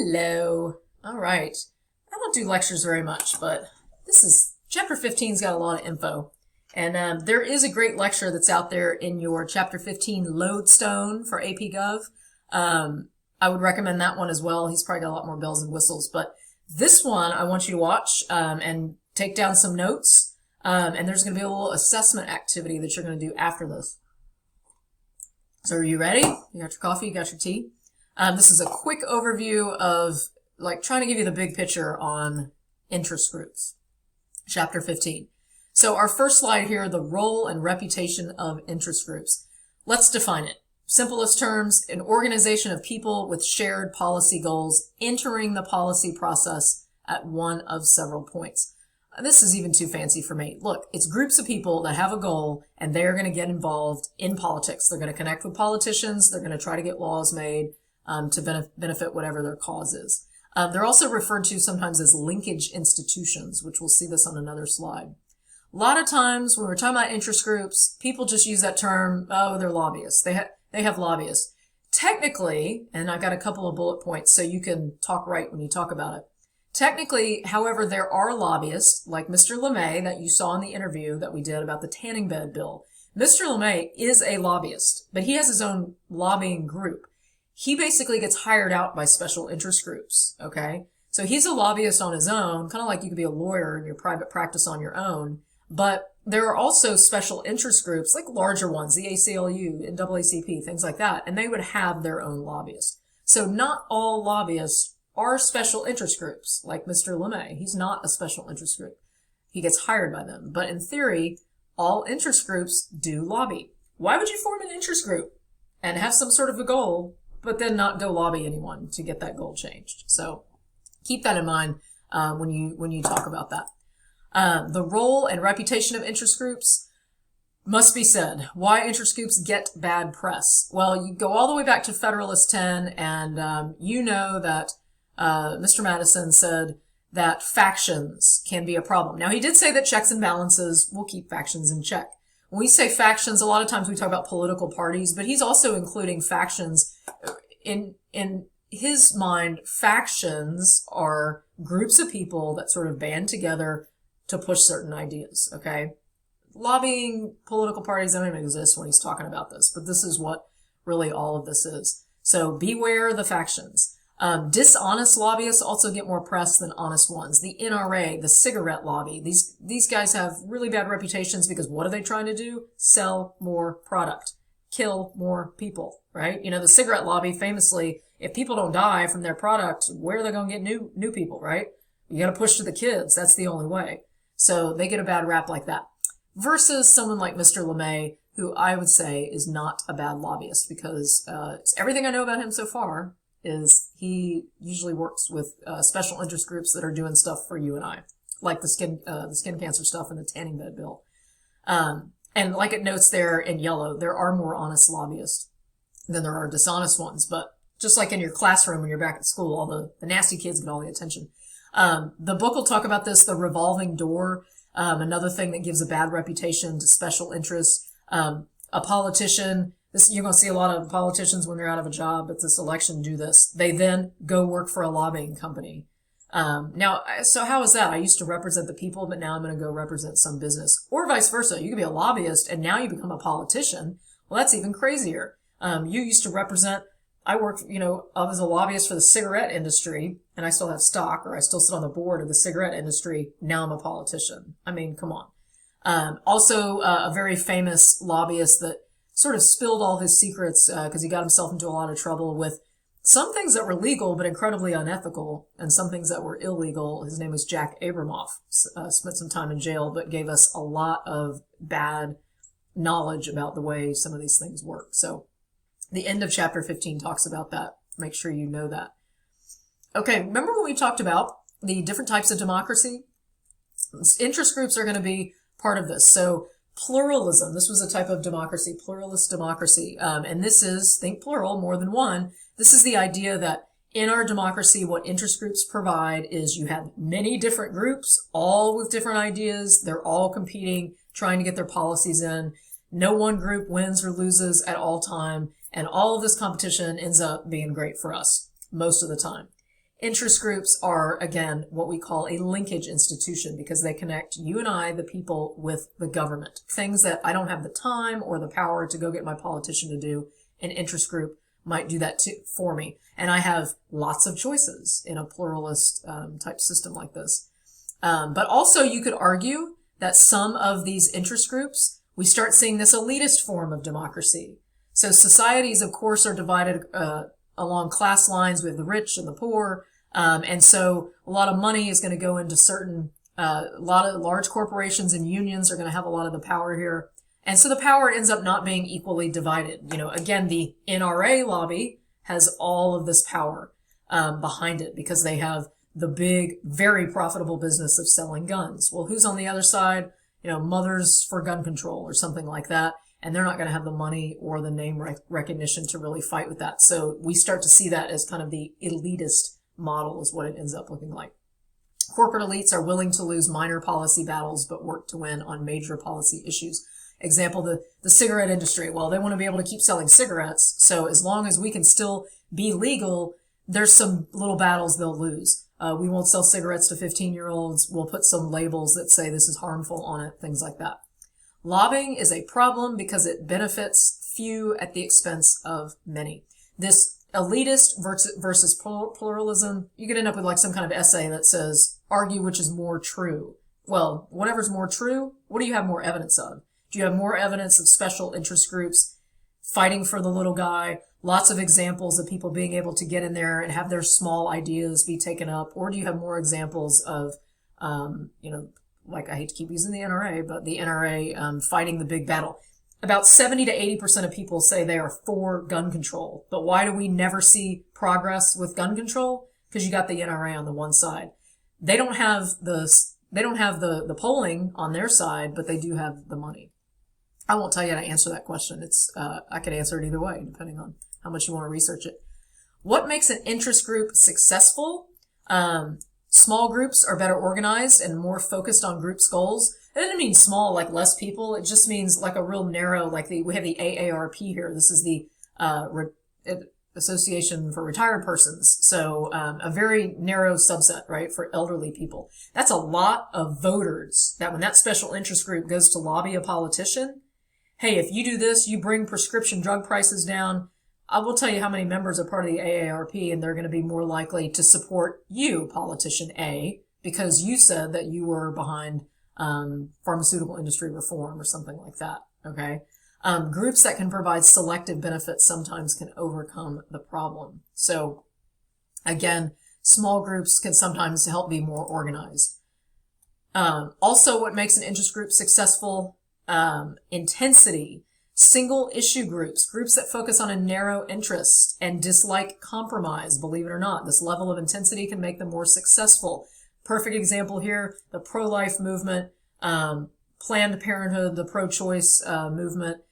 Hello. All right. I don't do lectures very much, but chapter 15's got a lot of info. And there is a great lecture that's out there in your chapter 15 lodestone for AP Gov. I would recommend that one as well. He's probably got a lot more bells and whistles, but this one I want you to watch, and take down some notes. And there's going to be a little assessment activity that you're going to do after this. So are you ready? You got your coffee, you got your tea? This is a quick overview of trying to give you the big picture on interest groups. Chapter 15. So our first slide here, the role and reputation of interest groups. Let's define it. Simplest terms, an organization of people with shared policy goals entering the policy process at one of several points. This is even too fancy for me. Look, it's groups of people that have a goal and they're going to get involved in politics. They're going to connect with politicians. They're going to try to get laws made to benefit whatever their cause is. They're also referred to sometimes as linkage institutions, which we'll see this on another slide. A lot of times when we're talking about interest groups, people just use that term, oh, they're lobbyists. They have lobbyists. Technically, and I've got a couple of bullet points so you can talk right when you talk about it. Technically, however, there are lobbyists like Mr. LeMay that you saw in the interview that we did about the tanning bed bill. Mr. LeMay is a lobbyist, but he has his own lobbying group. He basically gets hired out by special interest groups, okay? So he's a lobbyist on his own, kind of like you could be a lawyer in your private practice on your own, but there are also special interest groups, like larger ones, the ACLU, NAACP, things like that, and they would have their own lobbyists. So not all lobbyists are special interest groups, like Mr. LeMay. He's not a special interest group. He gets hired by them. But in theory, all interest groups do lobby. Why would you form an interest group and have some sort of a goal, but then not go lobby anyone to get that goal changed? So keep that in mind when you talk about that. The role and reputation of interest groups must be said. Why interest groups get bad press? Well, you go all the way back to Federalist 10, and you know that Mr. Madison said that factions can be a problem. Now, he did say that checks and balances will keep factions in check. When we say factions, a lot of times we talk about political parties, but he's also including factions. In his mind, factions are groups of people that sort of band together to push certain ideas, okay? Lobbying political parties don't even exist when he's talking about this, but this is what really all of this is. So beware the factions. Dishonest lobbyists also get more press than honest ones. The NRA, the cigarette lobby, these guys have really bad reputations because what are they trying to do? Sell more product, kill more people, right? You know, the cigarette lobby famously, if people don't die from their product, where are they going to get new people, right? You got to push to the kids. That's the only way. So they get a bad rap like that. Versus someone like Mr. LeMay, who I would say is not a bad lobbyist because everything I know about him so far is he usually works with special interest groups that are doing stuff for you and I, like the skin cancer stuff and the tanning bed bill. And like it notes there in yellow, there are more honest lobbyists than there are dishonest ones. But just like in your classroom when you're back at school, all the nasty kids get all the attention. The book will talk about this, the revolving door, another thing that gives a bad reputation to special interests. A politician, you're going to see a lot of politicians when they're out of a job at this election do this. They then go work for a lobbying company. So how is that? I used to represent the people, but now I'm going to go represent some business. Or vice versa. You could be a lobbyist and now you become a politician. Well, that's even crazier. You used to represent, I worked, I was a lobbyist for the cigarette industry and I still have stock, or I still sit on the board of the cigarette industry. Now I'm a politician. I mean, come on. Also, a very famous lobbyist that sort of spilled all his secrets because he got himself into a lot of trouble with some things that were legal but incredibly unethical and some things that were illegal. His name was Jack Abramoff. Spent some time in jail but gave us a lot of bad knowledge about the way some of these things work. So the end of chapter 15 talks about that. Make sure you know that. Okay, remember when we talked about the different types of democracy? Interest groups are going to be part of this. So pluralism, this was a type of democracy, pluralist democracy. And this is, think plural, more than one. This is the idea that in our democracy, what interest groups provide is you have many different groups, all with different ideas. They're all competing, trying to get their policies in. No one group wins or loses at all time. And all of this competition ends up being great for us most of the time. Interest groups are, again, what we call a linkage institution because they connect you and I, the people, with the government. Things that I don't have the time or the power to go get my politician to do, an interest group might do that too, for me. And I have lots of choices in a pluralist type system like this. But also you could argue that some of these interest groups, we start seeing this elitist form of democracy. So societies, of course, are divided along class lines with the rich and the poor. And so a lot of money is going to go into certain, a lot of large corporations and unions are going to have a lot of the power here. And so the power ends up not being equally divided. You know, again, the NRA lobby has all of this power, behind it because they have the big, very profitable business of selling guns. Well, who's on the other side? You know, Mothers for Gun Control or something like that. And they're not going to have the money or the name recognition to really fight with that. So we start to see that as kind of the elitist model is what it ends up looking like. Corporate elites are willing to lose minor policy battles, but work to win on major policy issues. Example, the cigarette industry. Well, they want to be able to keep selling cigarettes. So as long as we can still be legal, there's some little battles they'll lose. We won't sell cigarettes to 15-year-olds. We'll put some labels that say this is harmful on it, things like that. Lobbying is a problem because it benefits few at the expense of many. This elitist versus pluralism, you could end up with like some kind of essay that says, argue which is more true. Well, whatever's more true, what do you have more evidence of? Do you have more evidence of special interest groups fighting for the little guy? Lots of examples of people being able to get in there and have their small ideas be taken up? Or do you have more examples of, like I hate to keep using the NRA, but the NRA fighting the big battle? About 70 to 80% of people say they are for gun control. But why do we never see progress with gun control? Because you got the NRA on the one side. They don't have the polling on their side, but they do have the money. I won't tell you how to answer that question. I could answer it either way, depending on how much you want to research it. What makes an interest group successful? Small groups are better organized and more focused on groups' goals. It doesn't mean small, like less people. It just means like a real narrow, like we have the AARP here. This is the Association for Retired Persons. So a very narrow subset, right, for elderly people. That's a lot of voters that when that special interest group goes to lobby a politician, hey, if you do this, you bring prescription drug prices down, I will tell you how many members are part of the AARP, and they're going to be more likely to support you, politician A, because you said that you were behind pharmaceutical industry reform or something like that, okay? Groups that can provide selective benefits sometimes can overcome the problem. So, again, small groups can sometimes help be more organized. Also, what makes an interest group successful, intensity. Single issue groups that focus on a narrow interest and dislike compromise, believe it or not. This level of intensity can make them more successful. Perfect example here, the pro-life movement, Planned Parenthood, the pro-choice movement.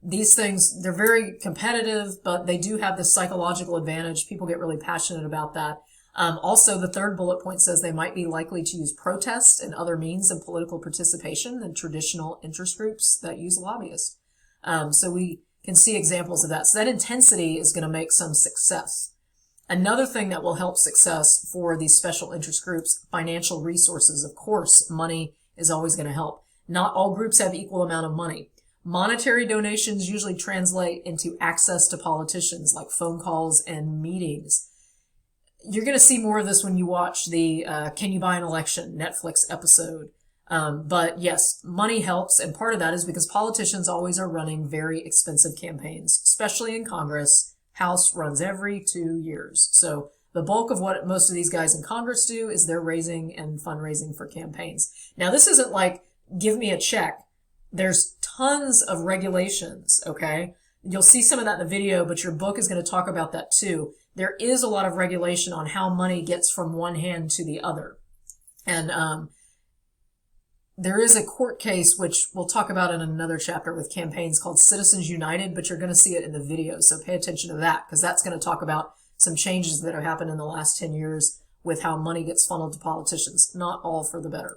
These things, they're very competitive, but they do have this psychological advantage. People get really passionate about that. Also, the third bullet point says they might be likely to use protest and other means of political participation than traditional interest groups that use lobbyists. So we can see examples of that. So that intensity is going to make some success. Another thing that will help success for these special interest groups, financial resources. Of course, money is always going to help. Not all groups have equal amount of money. Monetary donations usually translate into access to politicians, like phone calls and meetings. You're going to see more of this when you watch the Can You Buy an Election Netflix episode. But yes, money helps, and part of that is because politicians always are running very expensive campaigns, especially in Congress. House runs every 2 years. So the bulk of what most of these guys in Congress do is they're raising and fundraising for campaigns. Now, this isn't like, give me a check. There's tons of regulations, okay? You'll see some of that in the video, but your book is going to talk about that too. There is a lot of regulation on how money gets from one hand to the other. And there is a court case, which we'll talk about in another chapter with campaigns, called Citizens United, but you're going to see it in the video. So pay attention to that, because that's going to talk about some changes that have happened in the last 10 years with how money gets funneled to politicians. Not all for the better.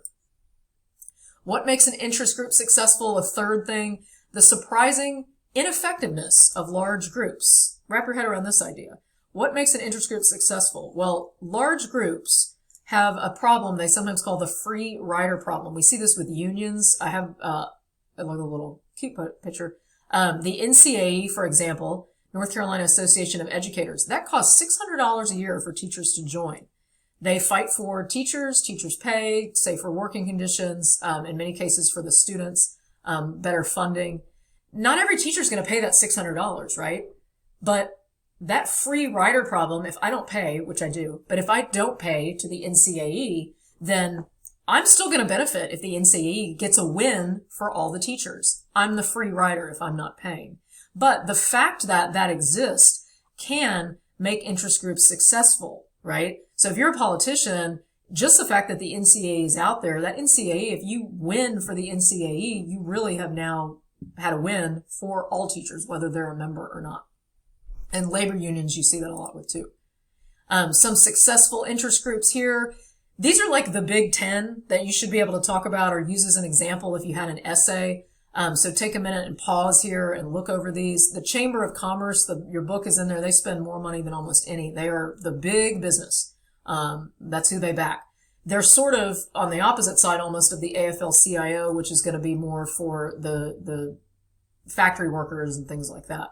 What makes an interest group successful? A third thing, the surprising ineffectiveness of large groups. Wrap your head around this idea. What makes an interest group successful? Well, large groups have a problem they sometimes call the free rider problem. We see this with unions. I have a little cute picture. The NCAE, for example, North Carolina Association of Educators, that costs $600 a year for teachers to join. They fight for teachers' pay, safer working conditions, in many cases for the students, better funding. Not every teacher is going to pay that $600, right? But that free rider problem, if I don't pay, which I do, but if I don't pay to the NCAE, then I'm still going to benefit if the NCAE gets a win for all the teachers. I'm the free rider if I'm not paying. But the fact that that exists can make interest groups successful, right? So if you're a politician, just the fact that the NCAE is out there, that NCAE, if you win for the NCAE, you really have now had a win for all teachers, whether they're a member or not. And labor unions, you see that a lot with too. Some successful interest groups here. These are like the big 10 that you should be able to talk about or use as an example if you had an essay. So take a minute and pause here and look over these. The Chamber of Commerce, your book is in there. They spend more money than almost any. They are the big business. That's who they back. They're sort of on the opposite side almost of the AFL-CIO, which is going to be more for the factory workers and things like that.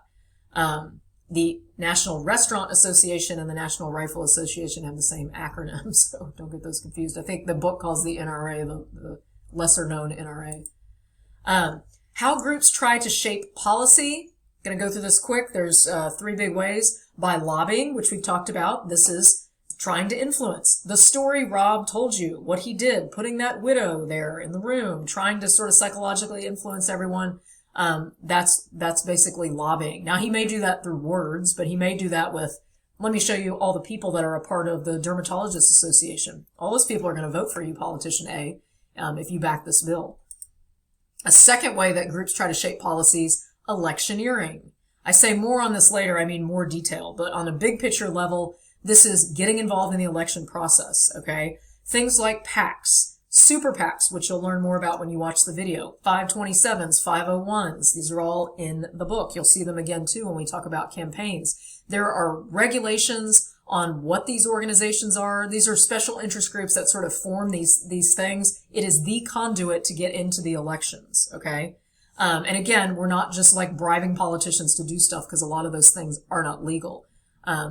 The National Restaurant Association and the National Rifle Association have the same acronym, so don't get those confused. I think the book calls the NRA the lesser known NRA. How groups try to shape policy. Going to go through this quick. There's 3 big ways. By lobbying, which we've talked about. This is trying to influence. The story Rob told you, what he did, putting that widow there in the room, trying to sort of psychologically influence everyone. That's basically lobbying. Now, he may do that through words, but he may do that with, let me show you all the people that are a part of the Dermatologists Association. All those people are going to vote for you, Politician A, if you back this bill. A second way that groups try to shape policies, electioneering. I say more on this later, I mean more detail, but on a big picture level, this is getting involved in the election process, okay? Things like PACs, super PACs, which you'll learn more about when you watch the video, 527s, 501s, these are all in the book. You'll see them again too when we talk about campaigns. There are regulations on what these organizations are. These are special interest groups that sort of form these things. It is the conduit to get into the elections, okay? And again, we're not just like bribing politicians to do stuff because a lot of those things are not legal.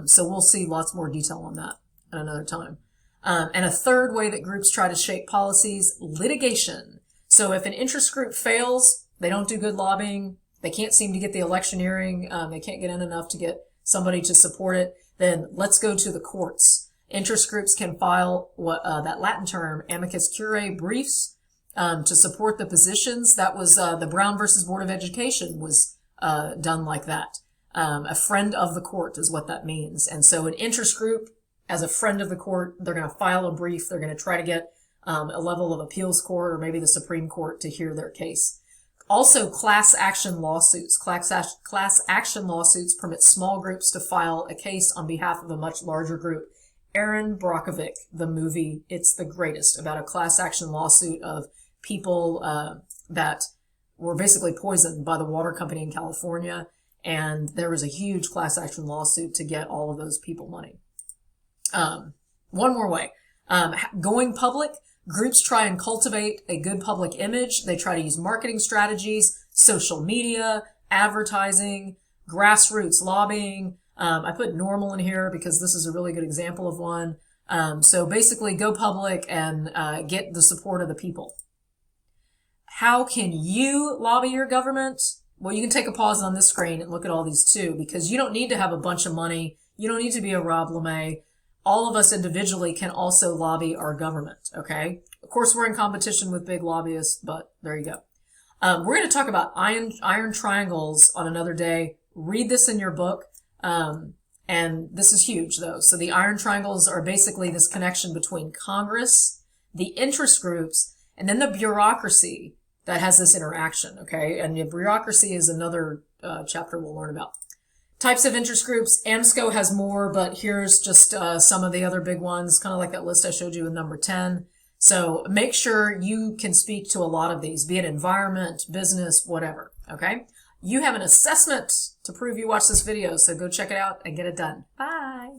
So we'll see lots more detail on that at another time. And a third way that groups try to shape policies, litigation. So if an interest group fails, they don't do good lobbying, they can't seem to get the electioneering, they can't get in enough to get somebody to support it, then let's go to the courts. Interest groups can file that Latin term, amicus curiae briefs, to support the positions. That was the Brown versus Board of Education was done like that. A friend of the court is what that means. And so an interest group, as a friend of the court, they're going to file a brief. They're going to try to get a level of appeals court or maybe the Supreme Court to hear their case. Also, class action lawsuits. Class action lawsuits permit small groups to file a case on behalf of a much larger group. Erin Brockovich, the movie, it's the greatest, about a class action lawsuit of people that were basically poisoned by the water company in California. And there was a huge class action lawsuit to get all of those people money. One more way. Going public. Groups try and cultivate a good public image. They try to use marketing strategies, social media, advertising, grassroots lobbying. I put normal in here because this is a really good example of one. So basically go public and get the support of the people. How can you lobby your government? Well, you can take a pause on this screen and look at all these too, because you don't need to have a bunch of money. You don't need to be a Rob LeMay. All of us individually can also lobby our government, okay? Of course, we're in competition with big lobbyists, but there you go. We're going to talk about iron triangles on another day. Read this in your book. And this is huge, though. So the iron triangles are basically this connection between Congress, the interest groups, and then the bureaucracy that has this interaction, okay? And the bureaucracy is another chapter we'll learn about. Types of interest groups. AMSCO has more, but here's just some of the other big ones, kind of like that list I showed you with number 10. So make sure you can speak to a lot of these, be it environment, business, whatever, okay? You have an assessment to prove you watched this video, so go check it out and get it done. Bye.